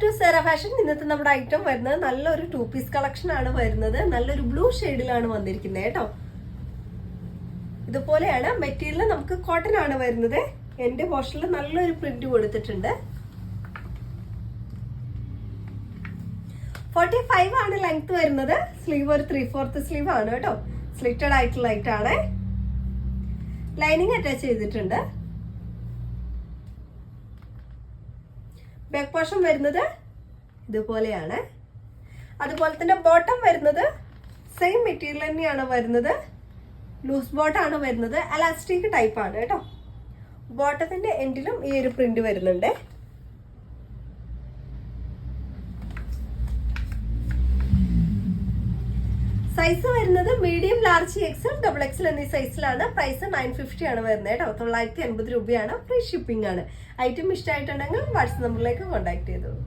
To Cera fashion. ഇന്നത്തെ നമ്മുടെ item വരുന്നത് നല്ലൊരു 2 പീസ് കളക്ഷൻ ആണ് വരുന്നത്. നല്ലൊരു ബ്ലൂ ഷെയ്ഡിലാണ് വന്നിരിക്കുന്നത് കേട്ടോ. ഇതുപോലെയാണ് മെറ്റീരിയൽ. നമുക്ക് കോട്ടൺ ആണ് വരുന്നത്. എന്റെ പോർഷനിൽ നല്ലൊരു പ്രിന്റ് കൊടുത്തിട്ടുണ്ട്. 45 ആണ് ലെങ്ത് വരുന്നത്. സ്ലീവ് ഒരു 3/4 സ്ലീവ് ആണ് കേട്ടോ. സ്ലിറ്റഡ് ആയിട്ടുള്ള ആണ്. ലൈനിങ് അറ്റാച്ച് ചെയ്തിട്ടുണ്ട്. ബാക്ക് പോർഷൻ വരുന്നത് ഇതുപോലെയാണ്. അതുപോലെ തന്നെ ബോട്ടം വരുന്നത് സെയിം മെറ്റീരിയൽ തന്നെയാണ് വരുന്നത്. ലൂസ് ബോട്ടാണ് വരുന്നത്. എലാസ്റ്റിക് ടൈപ്പ് ആണ് കേട്ടോ. ബോട്ടത്തിന്റെ എൻഡിലും ഈ ഒരു പ്രിന്റ് വരുന്നുണ്ട്. സൈസ് വരുന്നത് medium, large, XL, double XL എന്നീ സൈസിലാണ്. പ്രൈസ് 950 ആണ് വരുന്നത് കേട്ടോ. 980 രൂപയാണ്. ഫ്രീ ഷിപ്പിംഗ് ആണ്. ഐറ്റം ഇഷ്ടമായിട്ടുണ്ടെങ്കിൽ വാട്സ്ആപ്പ് നമ്പറിലേക്ക് കോൺടാക്ട് ചെയ്തോളൂ.